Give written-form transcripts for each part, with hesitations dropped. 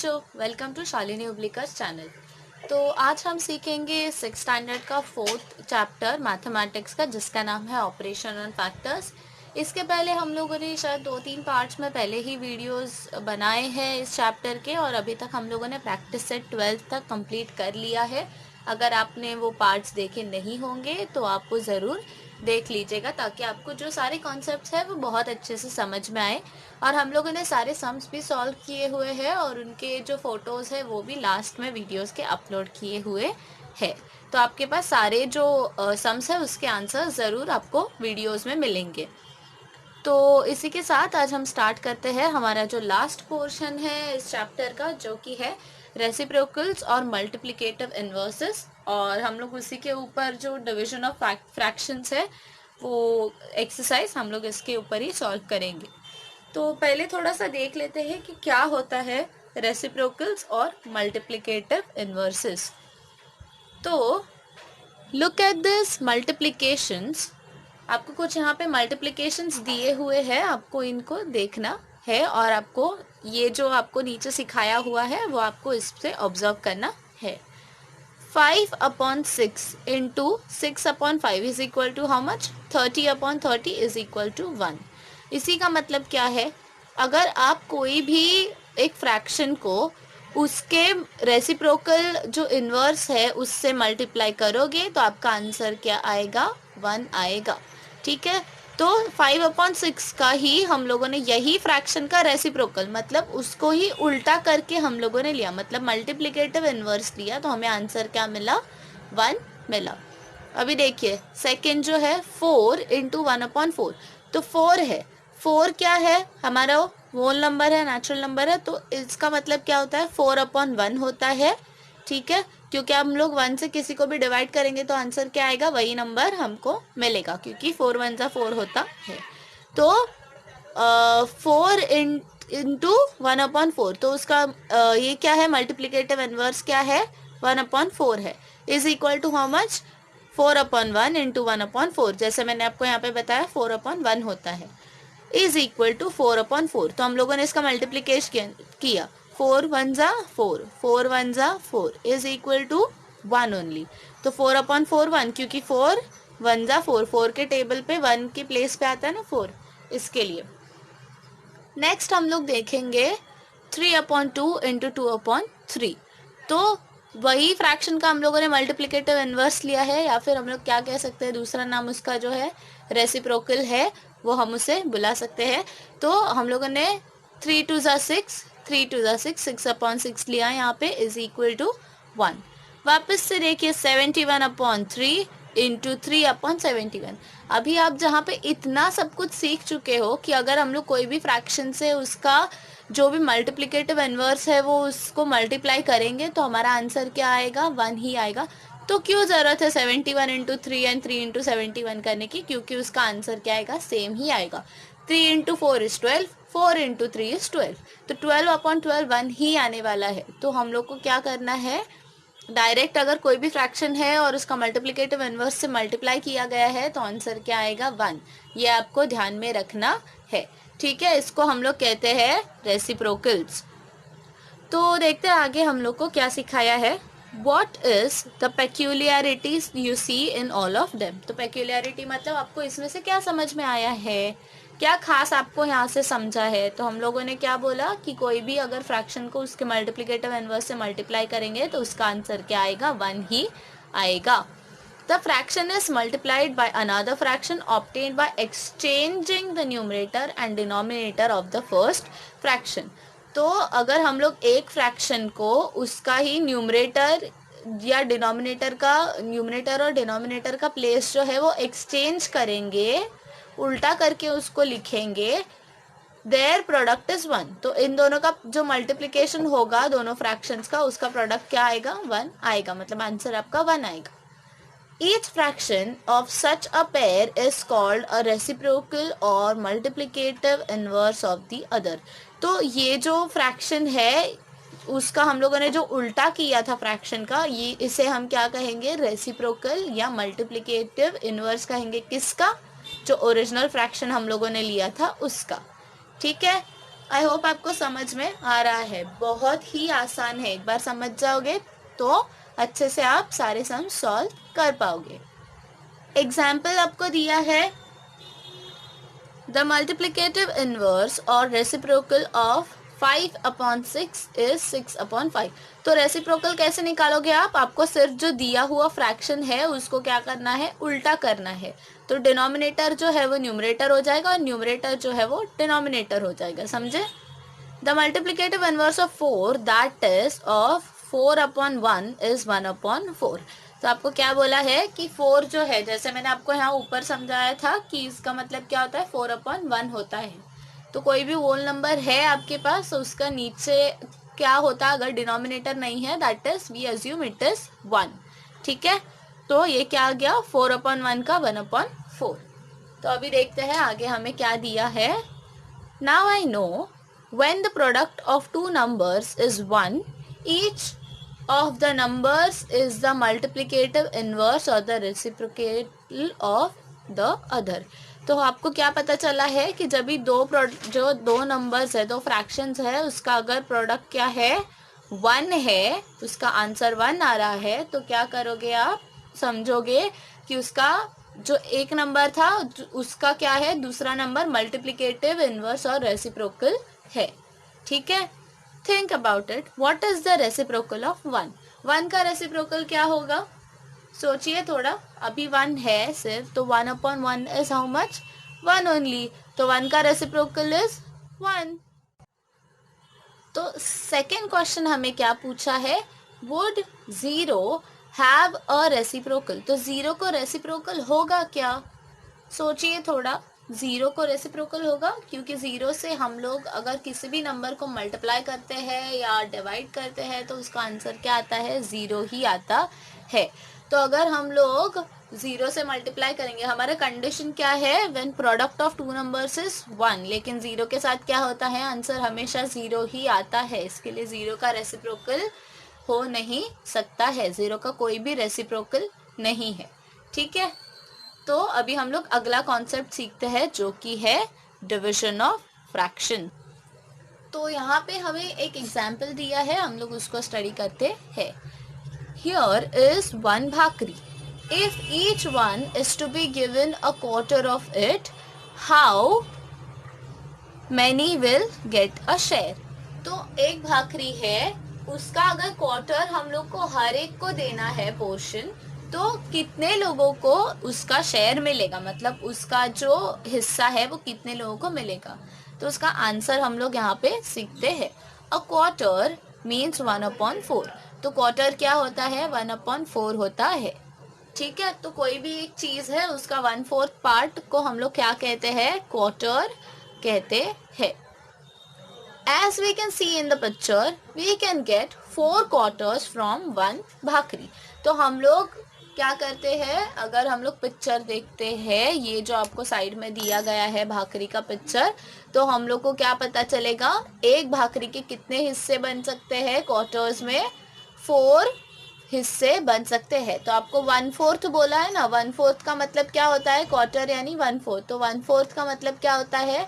बच्चों, welcome to Shalini उब्लिकर्स channel. तो आज हम सीखेंगे 6 स्टैंडर्ड का 4th चैप्टर मैथमेटिक्स का, जिसका नाम है ऑपरेशन ऑन फैक्टर्स। इसके पहले हम लोगों ने शायद 2-3 पार्ट्स में पहले ही वीडियोस बनाए हैं इस चैप्टर के, और अभी तक हम लोगों ने प्रैक्टिस सेट 12th तक कंप्लीट कर लिया है। अगर आपने वो पार्ट्स देखे नहीं होंगे तो आप वो ज़रूर देख लीजिएगा, ताकि आपको जो सारे कॉन्सेप्ट्स हैं वो बहुत अच्छे से समझ में आए। और हम लोगों ने सारे सम्स भी सॉल्व किए हुए हैं, और उनके जो फोटोज़ हैं वो भी लास्ट में वीडियोस के अपलोड किए हुए हैं। तो आपके पास सारे जो सम्स हैं उसके आंसर ज़रूर आपको वीडियोस में मिलेंगे। तो इसी के साथ आज हम स्टार्ट करते हैं हमारा जो लास्ट पोर्शन है इस चैप्टर का, जो कि है रेसिप्रोकल्स और मल्टीप्लिकेटिव इन्वर्सेस। और हम लोग उसी के ऊपर जो डिवीजन ऑफ फ्रैक्शंस है वो एक्सरसाइज हम लोग इसके ऊपर ही सॉल्व करेंगे। तो पहले थोड़ा सा देख लेते हैं कि क्या होता है रेसिप्रोकल्स और मल्टीप्लिकेटिव इन्वर्सेस। तो लुक एट दिस मल्टीप्लिकेशंस। आपको कुछ यहाँ पे मल्टीप्लिकेशंस दिए हुए हैं, आपको इनको देखना है, और आपको ये जो आपको नीचे सिखाया हुआ है वो आपको इससे ऑब्जर्व करना है। 5/6 into 6/5 is equal to how much? 30/30 is equal to 1। इसी का मतलब क्या है? अगर आप कोई भी एक फ्रैक्शन को उसके रेसिप्रोकल जो इन्वर्स है उससे मल्टीप्लाई करोगे तो आपका आंसर क्या आएगा? 1 आएगा। ठीक है, तो 5/6 का ही हम लोगों ने यही फ्रैक्शन का रेसिप्रोकल, मतलब उसको ही उल्टा करके हम लोगों ने लिया, मतलब मल्टीप्लिकेटिव इन्वर्स लिया, तो हमें आंसर क्या मिला? 1 मिला। अभी देखिए सेकंड जो है 4 इंटू 1/4, तो 4 है। 4 क्या है? हमारा होल नंबर है, नेचुरल नंबर है, तो इसका मतलब क्या होता है? 4/1 होता है। ठीक है, क्योंकि हम लोग 1 से किसी को भी डिवाइड करेंगे तो आंसर क्या आएगा? वही नंबर हमको मिलेगा, क्योंकि 4 1 4 होता है। तो 4 इंटू 1/4, तो उसका ये क्या है? मल्टीप्लिकेटिव इनवर्स क्या है? 1/4 है, is equal to how much? 4/1 into 1/4, जैसे मैंने आपको यहाँ पे बताया 4/1 होता है, इज इक्वल टू 4/4। तो हम लोगों ने इसका मल्टीप्लीकेशन किया, 4 1 4, 4 1 4 इज इक्वल टू 1 ओनली। तो 4/4 1, क्योंकि 4 1 4, 4 के टेबल पे 1 की प्लेस पे आता है ना 4, इसके लिए। नेक्स्ट हम लोग देखेंगे 3/2 इंटू 2/3। तो वही फ्रैक्शन का हम लोगों ने मल्टीप्लिकेटिव इनवर्स लिया है, या फिर हम लोग क्या कह सकते हैं, दूसरा नाम उसका जो है रेसिप्रोकल है, वो हम उसे बुला सकते हैं। तो हम लोगों ने 3 2 6, 3 2 6, 6/6 लिया यहाँ पे, इज इक्वल टू 1। वापस से देखिए 71/3 इंटू 3/71। अभी आप जहाँ पे इतना सब कुछ सीख चुके हो कि अगर हम लोग कोई भी फ्रैक्शन से उसका जो भी मल्टीप्लिकेटिव इनवर्स है वो उसको मल्टीप्लाई करेंगे तो हमारा आंसर क्या आएगा? 1 ही आएगा। तो क्यों ज़रूरत है 71 इंटू 3 एंड 3 इंटू 71 करने की? क्योंकि उसका आंसर क्या आएगा? सेम ही आएगा। 3 इंटू 4 इज 12, 4 इंटू 3 इज 12, तो 12/12 1 ही आने वाला है। तो हम लोग को क्या करना है? डायरेक्ट अगर कोई भी फ्रैक्शन है और उसका मल्टीप्लिकेटिव इनवर्स से मल्टीप्लाई किया गया है तो आंसर क्या आएगा? 1। ये आपको ध्यान में रखना है। ठीक है, इसको हम लोग कहते हैं रेसिप्रोकल्स। तो देखते हैं आगे हम लोग को क्या सिखाया है। What is the peculiarities you see in all of them? तो peculiarity मतलब आपको इसमें से क्या समझ में आया है, क्या खास आपको यहाँ से समझा है? तो हम लोगों ने क्या बोला कि कोई भी अगर फ्रैक्शन को उसके मल्टीप्लिकेटिव इनवर्स से मल्टीप्लाई करेंगे तो उसका आंसर क्या आएगा? 1 ही आएगा। The fraction is multiplied by another fraction obtained by exchanging the numerator and denominator of the first fraction. तो अगर हम लोग एक फ्रैक्शन को उसका ही न्यूमरेटर या डिनोमिनेटर का, न्यूमरेटर और डिनोमिनेटर का प्लेस जो है वो एक्सचेंज करेंगे, उल्टा करके उसको लिखेंगे, देयर प्रोडक्ट इज 1। तो इन दोनों का जो मल्टीप्लिकेशन होगा दोनों फ्रैक्शंस का, उसका प्रोडक्ट क्या आएगा? 1 आएगा, मतलब आंसर आपका 1 आएगा। Each fraction of such a pair is called a reciprocal or multiplicative inverse of the other. तो ये जो फ्रैक्शन है उसका हम लोगों ने जो उल्टा किया था फ्रैक्शन का, ये इसे हम क्या कहेंगे? रेसिप्रोकल या मल्टीप्लिकेटिव इनवर्स कहेंगे। किसका? जो ओरिजिनल फ्रैक्शन हम लोगों ने लिया था उसका। ठीक है, आई होप आपको समझ में आ रहा है, बहुत ही आसान है, एक बार समझ जाओगे तो अच्छे से आप सारे सम सॉल्व कर पाओगे। एग्जाम्पल आपको दिया है, द मल्टीप्लिकेटिव इनवर्स और रेसिप्रोकल ऑफ 5/6 इज 6/5। तो रेसिप्रोकल कैसे निकालोगे आप? आपको सिर्फ जो दिया हुआ फ्रैक्शन है उसको क्या करना है, उल्टा करना है। तो डिनोमिनेटर जो है वो न्यूमरेटर हो जाएगा और न्यूमरेटर जो है वो डिनोमिनेटर हो जाएगा, समझे? The multiplicative inverse of 4 that is of 4/1 is 1/4। तो आपको क्या बोला है कि 4 जो है, जैसे मैंने आपको यहाँ ऊपर समझाया था कि इसका मतलब क्या होता है, 4/1 होता है। तो कोई भी होल नंबर है आपके पास तो उसका नीचे क्या होता है, अगर डिनोमिनेटर नहीं है, that is we assume it is 1। ठीक है, तो ये क्या आ गया, 4/1 का 1/4। तो अभी देखते हैं आगे हमें क्या दिया है। Now I no when the product of two numbers is 1, each of the numbers is the multiplicative inverse or the reciprocal of the other। तो आपको क्या पता चला है कि जब भी जो दो नंबर्स है, दो फ्रैक्शंस है, उसका अगर प्रोडक्ट क्या है, 1 है, उसका आंसर 1 आ रहा है, तो क्या करोगे आप, समझोगे कि उसका जो एक नंबर था उसका क्या है, दूसरा नंबर मल्टीप्लिकेटिव इनवर्स और रेसिप्रोकल है। ठीक है, think about it, what is the reciprocal of 1? 1 का रेसिप्रोकल क्या होगा, सोचिए थोड़ा। अभी 1 है सिर्फ, तो 1/1 इज हाउ मच, 1 ओनली। तो 1 का रेसिप्रोकल इज 1। तो सेकेंड क्वेश्चन हमें क्या पूछा है, वुड 0 हैव अ रेसिप्रोकल? तो 0 को रेसिप्रोकल होगा क्या, सोचिए थोड़ा। 0 को रेसिप्रोकल होगा क्योंकि 0 से हम लोग अगर किसी भी नंबर को मल्टीप्लाई करते हैं या डिवाइड करते हैं तो उसका आंसर क्या आता है, 0 ही आता है। तो अगर हम लोग 0 से मल्टीप्लाई करेंगे, हमारा कंडीशन क्या है, when product of two numbers is 1, लेकिन 0 के साथ क्या होता है, आंसर हमेशा 0 ही आता है। इसके लिए 0 का रेसिप्रोकल हो नहीं सकता है, 0 का कोई भी रेसिप्रोकल नहीं है। ठीक है, तो अभी हम लोग अगला कॉन्सेप्ट सीखते हैं जो कि है डिविजन ऑफ फ्रैक्शन। तो यहाँ पे हमें एक एग्जाम्पल दिया है, हम लोग उसको स्टडी करते हैं। Here is 1 bhakri, if each one is to be given a quarter of it, how many will get a share? तो एक भाकरी है, उसका अगर क्वार्टर हम लोग को हर एक को देना है पोर्शन, तो कितने लोगों को उसका शेयर मिलेगा, मतलब उसका जो हिस्सा है वो कितने लोगों को मिलेगा। तो उसका आंसर हम लोग यहाँ पे सीखते हैं। A quarter means 1/4। तो क्वार्टर क्या होता है, 1/4 होता है। ठीक है, तो कोई भी एक चीज है उसका 1/4 पार्ट को हम लोग क्या कहते हैं, क्वार्टर कहते हैं। As we can see in the picture, we can get 4 quarters from 1 भाकरी। तो हम लोग क्या करते हैं, अगर हम लोग पिक्चर देखते हैं, ये जो आपको साइड में दिया गया है भाकरी का पिक्चर, तो हम लोग को क्या पता चलेगा, एक भाकरी के कितने हिस्से बन सकते हैं, क्वार्टर्स में 4 हिस्से बन सकते हैं। तो आपको 1/4 बोला है ना, 1/4 का मतलब क्या होता है, क्वार्टर यानी 1/4। तो 1/4 का मतलब क्या होता है,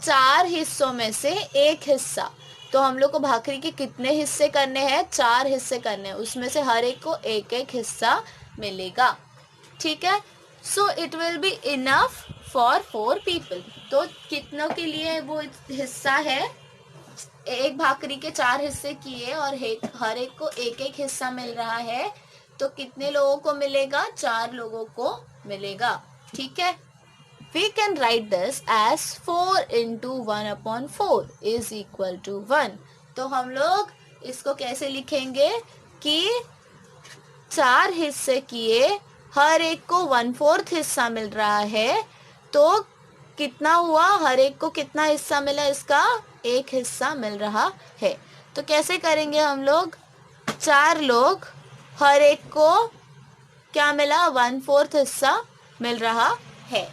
4 हिस्सों में से एक हिस्सा। तो हम लोग को भाकरी के कितने हिस्से करने हैं, 4 हिस्से करने हैं, उसमें से हर एक को एक एक हिस्सा मिलेगा। ठीक है, so it will be enough for 4 people. तो कितनों के लिए वो हिस्सा है, एक भाकरी के 4 हिस्से किए और हर एक को एक एक हिस्सा मिल रहा है, तो कितने लोगों को मिलेगा, 4 लोगों को मिलेगा। ठीक है, we can write this as 4 into 1/4 is equal to 1। तो हम लोग इसको कैसे लिखेंगे कि 4 हिस्से किए, हर एक को 1/4 हिस्सा मिल रहा है, तो कितना हुआ, हर एक को कितना हिस्सा मिला, इसका एक हिस्सा मिल रहा है। तो कैसे करेंगे हम लोग, 4 लोग, हर एक को क्या मिला, 1/4 हिस्सा मिल रहा है।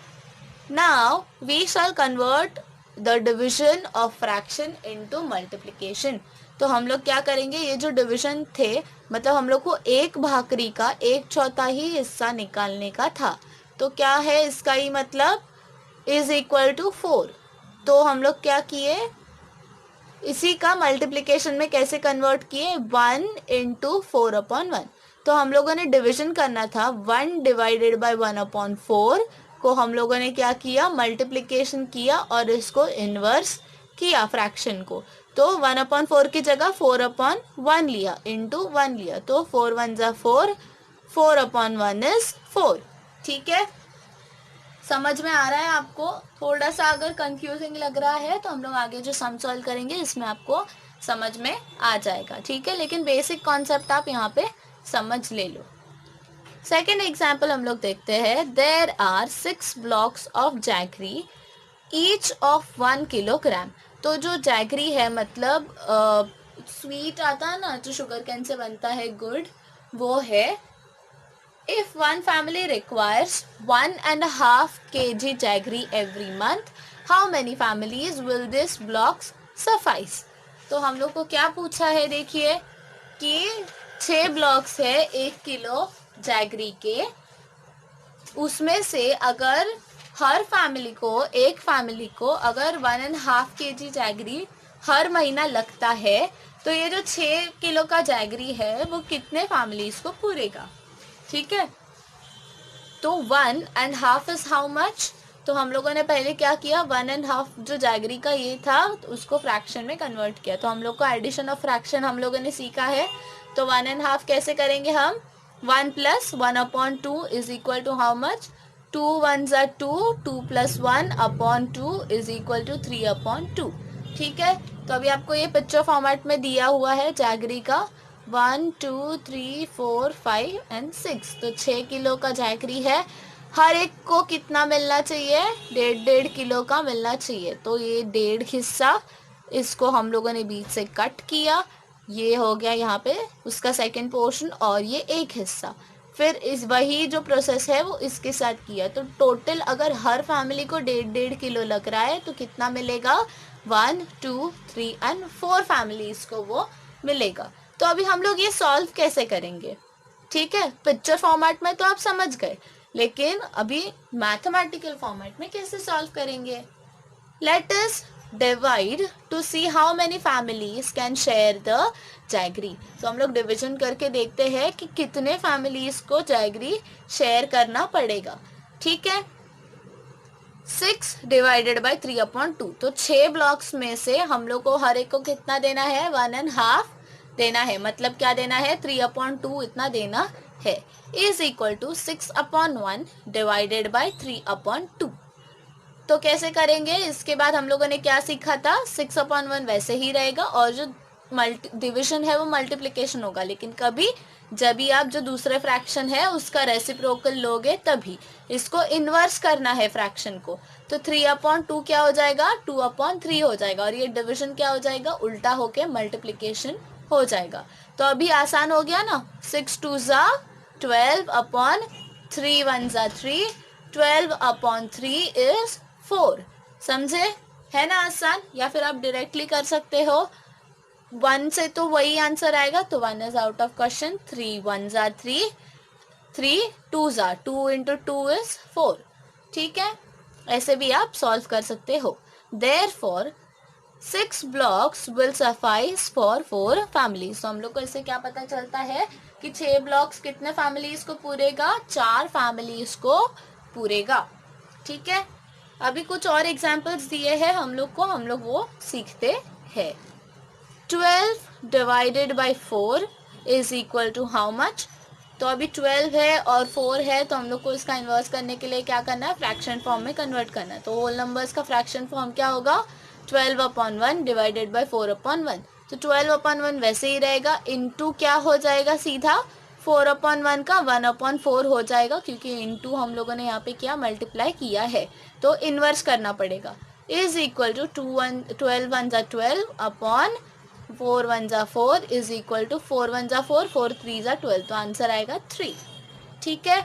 Now we shall convert the division of fraction into multiplication। तो हम लोग क्या करेंगे, ये जो डिविजन थे, मतलब हम लोग को एक भाकरी का 1/4 ही हिस्सा निकालने का था, तो क्या है इसका ही मतलब, इज इक्वल टू 4। तो हम लोग क्या किए, इसी का मल्टीप्लिकेशन में कैसे कन्वर्ट किए, 1 इंटू 4/1। तो हम लोगों ने डिविजन करना था, 1 डिवाइडेड बाय 1/4 को हम लोगों ने क्या किया, मल्टीप्लिकेशन किया और इसको इनवर्स किया फ्रैक्शन को। तो 1/4 की जगह 4/1 लिया, इंटू 1 लिया, तो 4 1 जा 4, 4/1 इज 4। ठीक है, समझ में आ रहा है आपको? थोड़ा सा अगर कंफ्यूजिंग लग रहा है तो हम लोग आगे जो सम सॉल्व करेंगे इसमें आपको समझ में आ जाएगा। ठीक है, लेकिन बेसिक कॉन्सेप्ट आप यहाँ पे समझ ले लो। सेकेंड एग्जाम्पल हम लोग देखते हैं। There are 6 blocks of jaggery each of 1 kilogram. तो जो जैगरी है मतलब स्वीट आता है ना, जो शुगर कैन से बनता है, गुड़, वो है। If one family requires 1.5 kg jaggery every month, how many families will this blocks suffice? तो हम लोग को क्या पूछा है, देखिए कि 6 ब्लॉक्स है 1 किलो जैगरी के, उसमें से अगर हर फैमिली को, एक फैमिली को अगर 1.5 kg जैगरी हर महीना लगता है, तो ये जो 6 किलो का जैगरी है वो कितने फैमिलीज को पूरेगा। ठीक है, तो 1.5 इज हाउ मच। तो हम लोगों ने पहले क्या किया, 1.5 जो जैगरी का ये था तो उसको फ्रैक्शन में कन्वर्ट किया। तो हम लोग को एडिशन ऑफ फ्रैक्शन हम लोगों ने सीखा है। तो 1.5 कैसे करेंगे हम, 1 + 1/2 is equal to how much, 2 1 जा 2, 2 + 1/2 इज इक्वल टू 3/2। ठीक है, तो अभी आपको ये पिक्चर फॉर्मेट में दिया हुआ है जैगरी का, 1 2 3 4 5 एंड 6। तो 6 किलो का जैगरी है, हर एक को कितना मिलना चाहिए, 1.5 किलो का मिलना चाहिए। तो ये 1.5 हिस्सा, इसको हम लोगों ने बीच से कट किया, ये हो गया यहाँ पे उसका सेकंड पोर्शन, और ये एक हिस्सा। फिर इस वही जो प्रोसेस है वो इसके साथ किया। तो टोटल अगर हर फैमिली को 1.5 किलो लग रहा है तो कितना मिलेगा, 1 2 3 एंड 4 फैमिलीज को वो मिलेगा। तो अभी हम लोग ये सॉल्व कैसे करेंगे, ठीक है, पिक्चर फॉर्मेट में तो आप समझ गए, लेकिन अभी मैथमेटिकल फॉर्मेट में कैसे सॉल्व करेंगे। Let us divide two see how many families can share the jaggery. तो हम लोग डिविजन करके देखते हैं कि कितने फैमिलीज को जैगरी शेयर करना पड़ेगा। ठीक है, 6 डिवाइडेड बाय 3/2। तो 6 ब्लॉक्स में से हम लोग को हर एक को कितना देना है, 1.5 देना है। मतलब क्या देना है, 3/2 इतना देना है, is equal to 6/1 divided by 3/2। तो कैसे करेंगे, इसके बाद हम लोगों ने क्या सीखा था, 6/1 वैसे ही रहेगा और जो डिविजन है वो मल्टीप्लिकेशन होगा, लेकिन कभी जब भी आप जो दूसरे फ्रैक्शन है उसका रेसिप्रोकल लोगे तभी इसको इन्वर्स करना है फ्रैक्शन को। तो 3/2 क्या हो जाएगा, 2/3 हो जाएगा, और ये डिविजन क्या हो जाएगा, उल्टा होके मल्टीप्लिकेशन हो जाएगा। तो अभी आसान हो गया ना, 6 2 जा 12/3, 1 जा 3, 12/3 इज 4। समझे, है ना आसान। या फिर आप डायरेक्टली कर सकते हो, 1 से तो वही आंसर आएगा, तो 1 इज आउट ऑफ क्वेश्चन। 3 1 जा 3, 3 2 जा 2 इंटू 2 इज 4। ठीक है, ऐसे भी आप सॉल्व कर सकते हो। Therefore 6 blocks will suffice for 4 families. तो हम लोग को इससे क्या पता चलता है कि 6 ब्लॉक्स कितने फैमिलीज को पूरेगा, 4 फैमिलीज को पूरेगा। ठीक है, अभी कुछ और एग्जांपल्स दिए हैं हम लोग को, हम लोग वो सीखते हैं। 12 divided by 4 is equal to how much. तो अभी 12 है और 4 है, तो हम लोग को इसका इन्वर्स करने के लिए क्या करना है, फ्रैक्शन फॉर्म में कन्वर्ट करना है। तो होल नंबर्स का फ्रैक्शन फॉर्म क्या होगा, 12/1 डिवाइडेड बाय 4/1। तो 12/1 वैसे ही रहेगा, इनटू क्या हो जाएगा सीधा, 4/1 का 1/4 हो जाएगा, क्योंकि इनटू हम लोगों ने यहाँ पे क्या मल्टीप्लाई किया है, तो इन्वर्स करना पड़ेगा। इज इक्वल टू 12 1 जा 12 अपॉन 4 1 जा 4 इज इक्वल टू 4 1 जा 4, 4 3 जा 12। तो आंसर आएगा 3। ठीक है,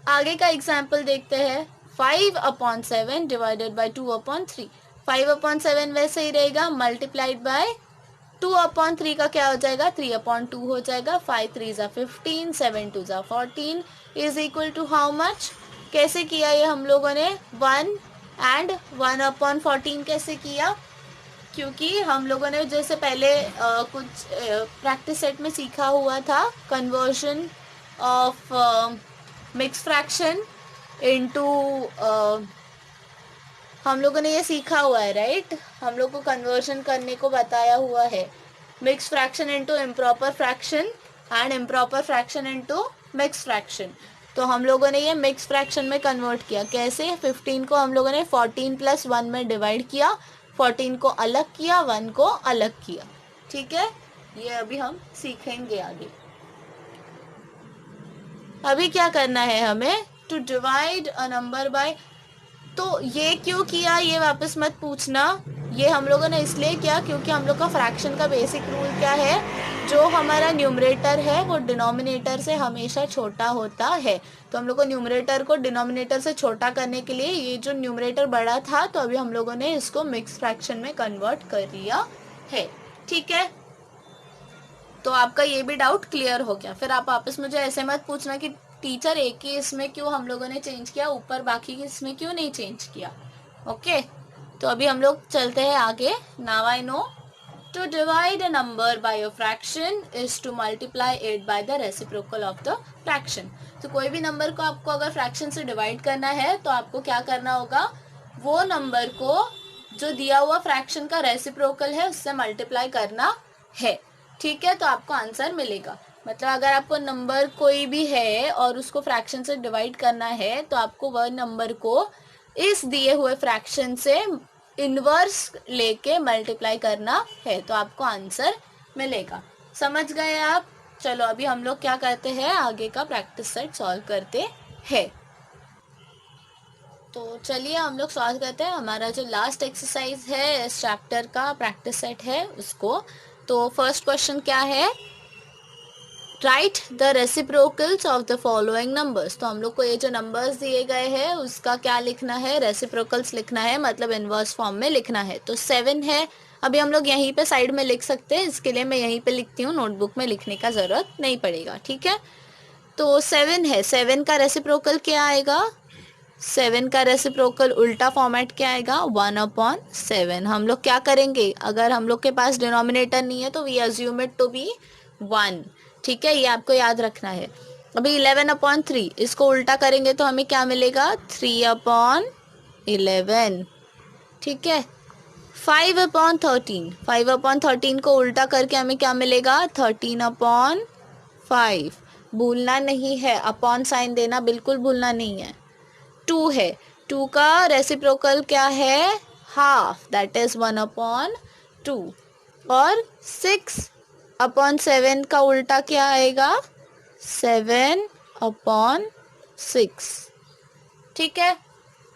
आगे का एग्जाम्पल देखते हैं। 5/7 डिवाइडेड बाय 2/3। 5/7 वैसे ही रहेगा, मल्टीप्लाइड बाय 2/3 का क्या हो जाएगा, 3/2 हो जाएगा। 5 3 जा 15, 7 2 जा 14 is equal to how much. कैसे किया ये हम लोगों ने, 1 एंड 1/14 कैसे किया, क्योंकि हम लोगों ने जैसे पहले कुछ प्रैक्टिस सेट में सीखा हुआ था, conversion of mix fraction into, हम लोगों ने ये सीखा हुआ है, राइट? हम लोग को कन्वर्जन करने को बताया हुआ है, mix fraction into improper fraction and improper fraction into mix fraction. तो हम लोगों ने ये मिक्स फ्रैक्शन में कन्वर्ट किया। कैसे? 15 को हम लोगों ने 14+1 में डिवाइड किया, 14 को अलग किया, 1 को अलग किया। ठीक है, ये अभी हम सीखेंगे आगे। अभी क्या करना है हमें? To divide a number by, तो ये क्यों किया ये वापस मत पूछना। ये हम लोगों ने इसलिए किया क्योंकि हम लोग का फ्रैक्शन का बेसिक रूल क्या है, जो हमारा न्यूमरेटर है वो डिनोमिनेटर से हमेशा छोटा होता है। तो हम लोग को न्यूमरेटर को डिनोमिनेटर से छोटा करने के लिए, ये जो न्यूमरेटर बड़ा था तो अभी हम लोगों ने इसको मिक्स फ्रैक्शन में कन्वर्ट कर दिया है। ठीक है, तो आपका ये भी डाउट क्लियर हो गया। फिर आप वापस मुझे ऐसे मत पूछना कि टीचर एक ही इसमें क्यों हम लोगों ने चेंज किया, ऊपर बाकी इसमें क्यों नहीं चेंज किया। ओके, तो अभी हम लोग चलते हैं आगे। Now I know to divide a number by a fraction is to multiply it by the reciprocal of the fraction. तो कोई भी नंबर को आपको अगर फ्रैक्शन से डिवाइड करना है तो आपको क्या करना होगा, वो नंबर को जो दिया हुआ फ्रैक्शन का रेसिप्रोकल है उससे मल्टीप्लाई करना है। ठीक है, तो आपको आंसर मिलेगा। मतलब अगर आपको नंबर कोई भी है और उसको फ्रैक्शन से डिवाइड करना है तो आपको वह नंबर को इस दिए हुए फ्रैक्शन से इनवर्स लेके मल्टीप्लाई करना है, तो आपको आंसर मिलेगा। समझ गए आप? चलो अभी हम लोग क्या करते हैं, आगे का प्रैक्टिस सेट सॉल्व करते हैं। तो चलिए हम लोग सॉल्व करते हैं। हमारा जो लास्ट एक्सरसाइज है इस चैप्टर का प्रैक्टिस सेट है उसको। तो फर्स्ट क्वेश्चन क्या है, right the reciprocals of the following numbers. तो हम लोग को ये जो नंबर्स दिए गए हैं उसका क्या लिखना है, रेसिप्रोकल्स लिखना है, मतलब इनवर्स फॉर्म में लिखना है। तो 7 है, अभी हम लोग यहीं पे साइड में लिख सकते हैं, इसके लिए मैं यहीं पे लिखती हूँ, नोटबुक में लिखने का ज़रूरत नहीं पड़ेगा। ठीक है, तो 7 है, 7 का रेसिप्रोकल क्या आएगा, 7 का रेसिप्रोकल उल्टा फॉर्मेट क्या आएगा, 1/7। हम लोग क्या करेंगे, अगर हम लोग के पास डिनोमिनेटर नहीं है तो we assume it to be 1। ठीक है, ये आपको याद रखना है। अभी 11/3 इसको उल्टा करेंगे तो हमें क्या मिलेगा, 3/11। ठीक है, 5/13, 5/13 को उल्टा करके हमें क्या मिलेगा, 13/5। भूलना नहीं है, अपॉन साइन देना बिल्कुल भूलना नहीं है। 2 है, 2 का रेसिप्रोकल क्या है, हाफ, दैट इज 1/2। और 6/7 का उल्टा क्या आएगा, 7/6। ठीक है,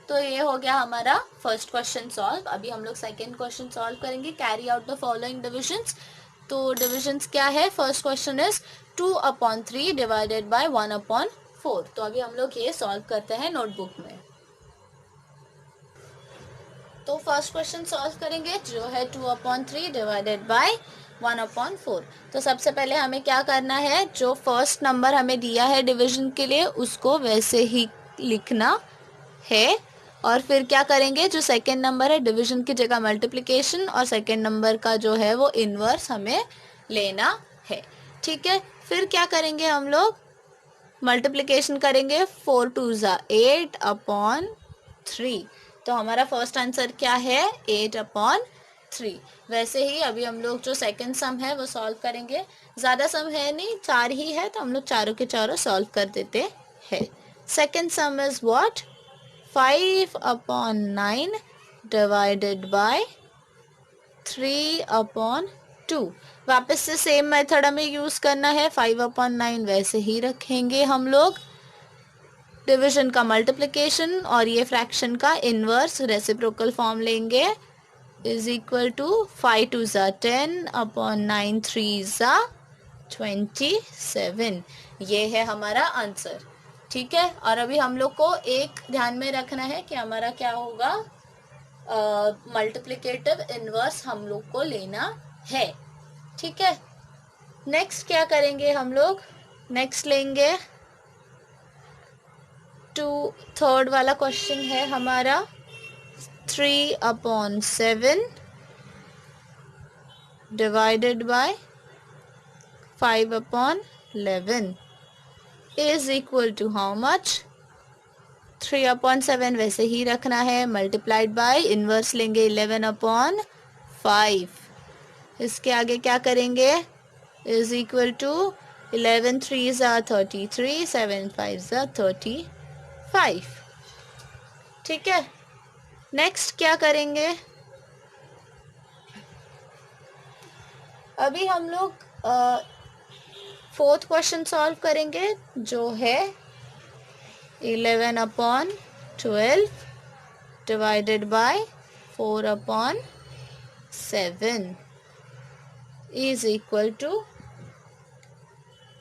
तो ये हो गया हमारा फर्स्ट क्वेश्चन सॉल्व। अभी हम लोग सेकेंड क्वेश्चन सॉल्व करेंगे, carry out the following divisions. तो डिविजन्स क्या है, first question is 2/3 divided by 1/4। तो अभी हम लोग ये सॉल्व करते हैं नोटबुक में। तो फर्स्ट क्वेश्चन सॉल्व करेंगे जो है 2/3 डिवाइडेड बाय 1/4। तो सबसे पहले हमें क्या करना है, जो फर्स्ट नंबर हमें दिया है डिवीजन के लिए उसको वैसे ही लिखना है, और फिर क्या करेंगे, जो सेकेंड नंबर है डिवीजन की जगह मल्टीप्लिकेशन, और सेकेंड नंबर का जो है वो इनवर्स हमें लेना है। ठीक है, फिर क्या करेंगे हम लोग, मल्टीप्लिकेशन करेंगे, 4 2 8/3। तो हमारा फर्स्ट आंसर क्या है, 8/3। वैसे ही अभी हम लोग जो सेकंड सम है वो सॉल्व करेंगे। ज़्यादा सम है नहीं, 4 ही है, तो हम लोग चारों के चारों सॉल्व कर देते हैं। Second some is what, 5/9 divided by 3/2। वापस से सेम मेथड हमें यूज करना है, 5/9 वैसे ही रखेंगे हम लोग, डिवीजन का मल्टीप्लिकेशन और ये फ्रैक्शन का इनवर्स रेसिप्रोकल फॉर्म लेंगे, इज इक्वल टू 5 2 10/9 3 27। ये है हमारा आंसर। ठीक है, और अभी हम लोग को एक ध्यान में रखना है कि हमारा क्या होगा, मल्टीप्लिकेटिव इनवर्स हम लोग को लेना है। ठीक है, नेक्स्ट क्या करेंगे हम लोग, नेक्स्ट लेंगे थर्ड वाला क्वेश्चन है हमारा, 3/7 divided by 5/11 is equal to how much? 3/7 वैसे ही रखना है, मल्टीप्लाइड बाय इनवर्स लेंगे 11/5। इसके आगे क्या करेंगे? Is equal to 11 3s are 33, 7 5s are 35। ठीक है, नेक्स्ट क्या करेंगे? अभी हम लोग फोर्थ क्वेश्चन सॉल्व करेंगे, जो है 11/12 divided by 4/7 is equal to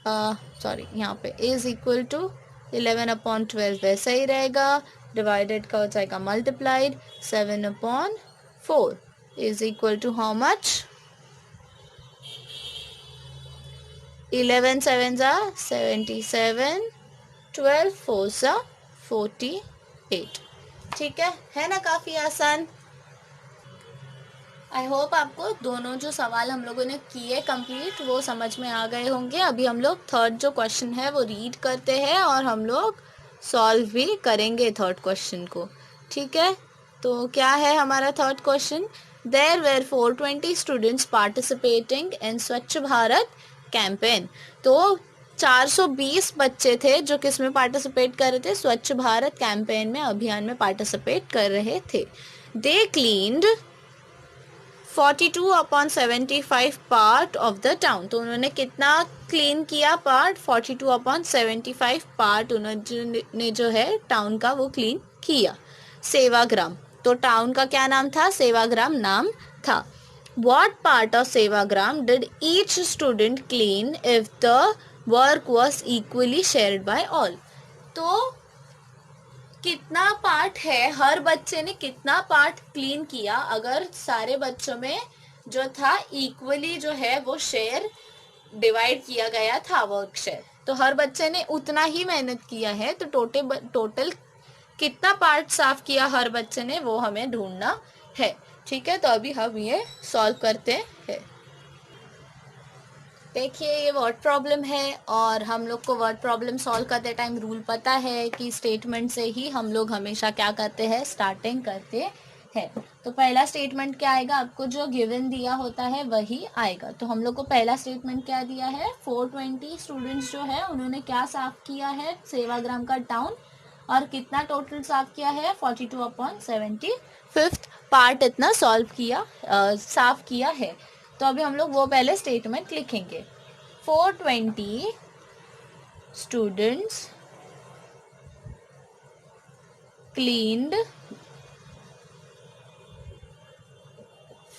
sorry, यहाँ पे इज इक्वल टू 11/12 वैसा ही रहेगा, डिवाइडेड का हो जाएगा multiplied 7/4 is equal to how much? 11 7s are 77, 12 4s are 48। ठीक है ना? काफ़ी आसान। आई होप आपको दोनों जो सवाल हम लोगों ने किए कंप्लीट वो समझ में आ गए होंगे। अभी हम लोग थर्ड जो क्वेश्चन है वो रीड करते हैं और हम लोग सॉल्व भी करेंगे थर्ड क्वेश्चन को। ठीक है, तो क्या है हमारा third question? There were 420 students participating in Swachh Bharat campaign. तो 420 बच्चे थे जो किस में पार्टिसिपेट कर रहे थे? स्वच्छ भारत कैंपेन में, अभियान में पार्टिसिपेट कर रहे थे। They cleaned 42/75 part of the town. तो उन्होंने कितना क्लीन किया पार्ट? 42/75 पार्ट उन्होंने जो है टाउन का वो क्लीन किया। सेवाग्राम, तो टाउन का क्या नाम था? सेवाग्राम नाम था। What part of Sevagram did each student clean if the work was equally shared by all? तो कितना पार्ट है, हर बच्चे ने कितना पार्ट क्लीन किया अगर सारे बच्चों में जो था इक्वली जो है वो शेयर डिवाइड किया गया था, वर्क शेयर। तो हर बच्चे ने उतना ही मेहनत किया है, तो टोटल कितना पार्ट साफ किया हर बच्चे ने वो हमें ढूंढना है। ठीक है, तो अभी हम ये सॉल्व करते हैं। देखिए, ये वर्ड प्रॉब्लम है और हम लोग को वर्ड प्रॉब्लम सॉल्व करते टाइम रूल पता है कि स्टेटमेंट से ही हम लोग हमेशा क्या करते हैं? स्टार्टिंग करते हैं। तो पहला स्टेटमेंट क्या आएगा? आपको जो गिवन दिया होता है वही आएगा। तो हम लोग को पहला स्टेटमेंट क्या दिया है? 420 स्टूडेंट्स जो है उन्होंने क्या साफ किया है? सेवाग्राम का टाउन। और कितना टोटल साफ किया है? 42/75 पार्ट इतना सॉल्व किया, साफ किया है। तो अभी हम लोग वो पहले स्टेटमेंट लिखेंगे। 420 students cleaned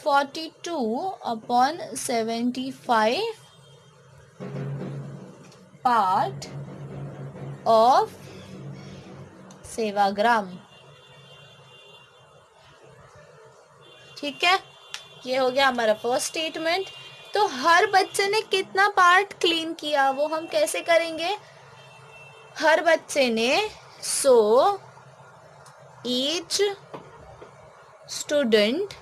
42/75 part of Sevagram. ठीक है, ये हो गया हमारा फर्स्ट स्टेटमेंट। तो हर बच्चे ने कितना पार्ट क्लीन किया वो हम कैसे करेंगे? हर बच्चे ने, सो ईच स्टूडेंट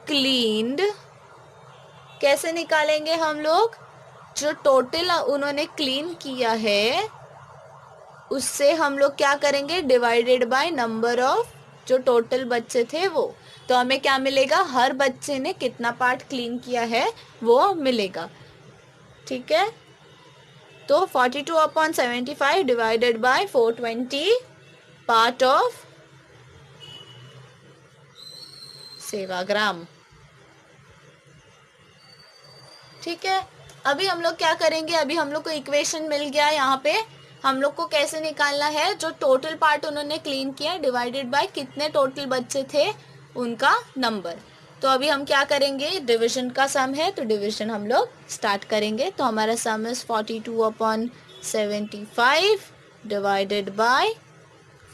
क्लीन्ड, कैसे निकालेंगे हम लोग? जो टोटल उन्होंने क्लीन किया है उससे हम लोग क्या करेंगे? डिवाइडेड बाय नंबर ऑफ जो टोटल बच्चे थे वो। तो हमें क्या मिलेगा? हर बच्चे ने कितना पार्ट क्लीन किया है वो मिलेगा। ठीक है, तो 42/75 divided by 420 part of Sevagram. ठीक है, अभी हम लोग क्या करेंगे? अभी हम लोग को इक्वेशन मिल गया। यहाँ पे हम लोग को कैसे निकालना है? जो टोटल पार्ट उन्होंने क्लीन किया डिवाइडेड बाय कितने टोटल बच्चे थे उनका नंबर। तो अभी हम क्या करेंगे? डिवीजन का सम है तो डिवीजन हम लोग स्टार्ट करेंगे। तो हमारा सम इज 42/75 डिवाइडेड बाय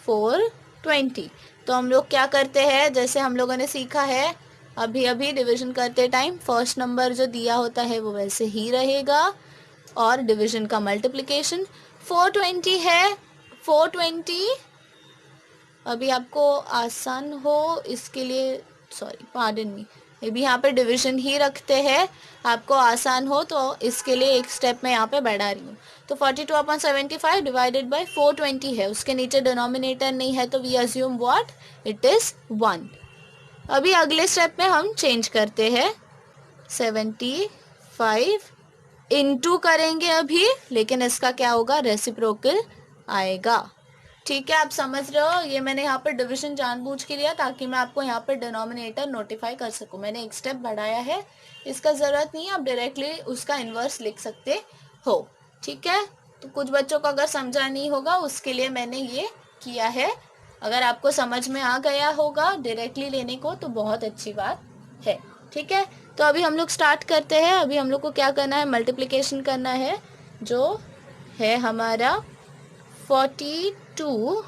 420। तो हम लोग क्या करते हैं? जैसे हम लोगों ने सीखा है अभी डिवीजन करते टाइम फर्स्ट नंबर जो दिया होता है वो वैसे ही रहेगा और डिवीजन का मल्टीप्लिकेशन 420 है। 420 अभी आपको आसान हो इसके लिए, सॉरी पार्डन मी, ये भी यहाँ पे डिवीजन ही रखते हैं, आपको आसान हो तो इसके लिए एक स्टेप मैं यहाँ पे बढ़ा रही हूँ। तो 42/75 डिवाइडेड बाय 420 है, उसके नीचे डिनोमिनेटर नहीं है तो we assume what, it is 1। अभी अगले स्टेप में हम चेंज करते हैं, 75 इंटू करेंगे अभी, लेकिन इसका क्या होगा, रेसिप्रोकल आएगा। ठीक है, आप समझ रहे हो, ये मैंने यहाँ पर डिवीजन जानबूझ के लिया ताकि मैं आपको यहाँ पर डिनोमिनेटर नोटिफाई कर सकूँ। मैंने एक स्टेप बढ़ाया है, इसका ज़रूरत नहीं है, आप डायरेक्टली उसका इन्वर्स लिख सकते हो। ठीक है, तो कुछ बच्चों को अगर समझा नहीं होगा उसके लिए मैंने ये किया है। अगर आपको समझ में आ गया होगा डायरेक्टली लेने को तो बहुत अच्छी बात है। ठीक है, तो अभी हम लोग स्टार्ट करते हैं। अभी हम लोग को क्या करना है, मल्टीप्लिकेशन करना है, जो है हमारा 42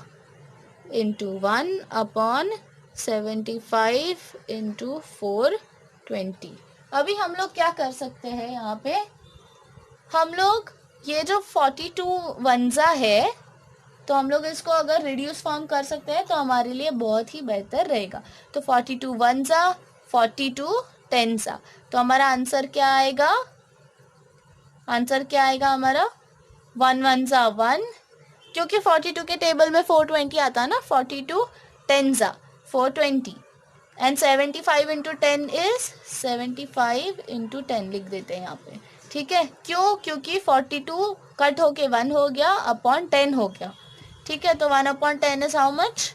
इंटू 1/75 इंटू 420। अभी हम लोग क्या कर सकते हैं, यहाँ पे हम लोग ये जो 42 वंजा है तो हम लोग इसको अगर रिड्यूस फॉर्म कर सकते हैं तो हमारे लिए बहुत ही बेहतर रहेगा। तो 42 वंजा, 42 टेंसा, तो हमारा आंसर क्या आएगा, आंसर क्या आएगा हमारा, 1 वंजा 1, क्योंकि 42 के टेबल में 420 आता है ना, 42 टेंजा 420 एंड 75 इंटू 10 इज 75 इंटू 10 लिख देते हैं यहाँ पे। ठीक है, क्यों, क्योंकि 42 कट होके 1 हो गया अपॉन 10 हो गया। ठीक है, तो 1/10 इज हाउ मच,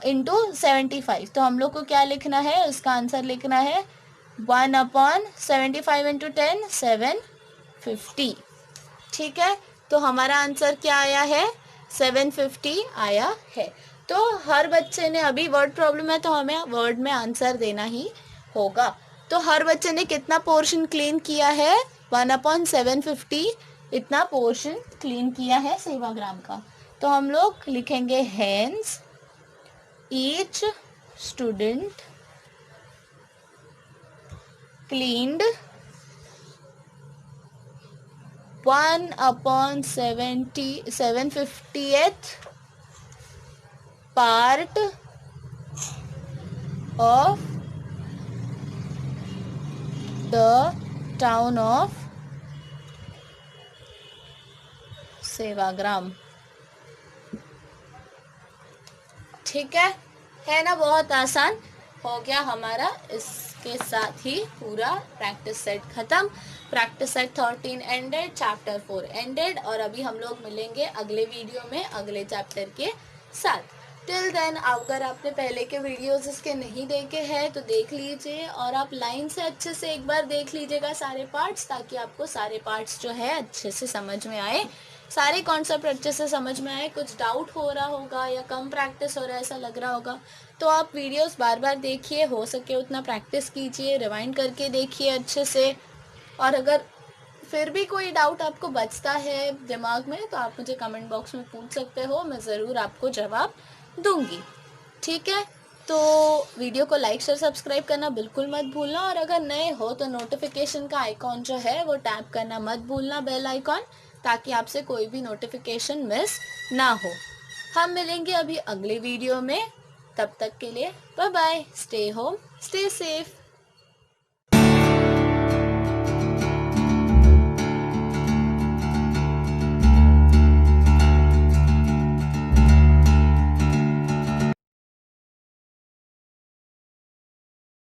इंटू 75, तो हम लोग को क्या लिखना है, इसका आंसर लिखना है 1/75 इंटू 10 750। ठीक है, तो हमारा आंसर क्या आया है, 750 आया है। तो हर बच्चे ने, अभी वर्ड प्रॉब्लम है तो हमें वर्ड में आंसर देना ही होगा। तो हर बच्चे ने कितना पोर्शन क्लीन किया है, 1/750 इतना पोर्शन क्लीन किया है सेवाग्राम का। तो हम लोग लिखेंगे hence each student cleaned 1/750th part of the town of Sevagram. ठीक है ना, बहुत आसान हो गया हमारा। इसके साथ ही पूरा प्रैक्टिस सेट खत्म। Practice set 13 ended, chapter 4 ended, और अभी हम लोग मिलेंगे अगले वीडियो में अगले चैप्टर के साथ। टिल देन अगर आपने पहले के वीडियोस इसके नहीं देखे हैं तो देख लीजिए, और आप लाइन से अच्छे से एक बार देख लीजिएगा सारे पार्ट्स, ताकि आपको सारे पार्ट्स जो है अच्छे से समझ में आए, सारे कॉन्सेप्ट अच्छे से समझ में आए। कुछ डाउट हो रहा होगा या कम प्रैक्टिस हो रहा है ऐसा लग रहा होगा तो आप वीडियोस बार बार देखिए, हो सके उतना प्रैक्टिस कीजिए, रिवाइंड करके देखिए अच्छे से। और अगर फिर भी कोई डाउट आपको बचता है दिमाग में तो आप मुझे कमेंट बॉक्स में पूछ सकते हो, मैं ज़रूर आपको जवाब दूंगी। ठीक है, तो वीडियो को लाइक शेयर सब्सक्राइब करना बिल्कुल मत भूलना, और अगर नए हो तो नोटिफिकेशन का आइकॉन जो है वो टैप करना मत भूलना, बेल आइकॉन, ताकि आपसे कोई भी नोटिफिकेशन मिस ना हो। हम मिलेंगे अभी अगले वीडियो में, तब तक के लिए bye bye, stay home stay safe.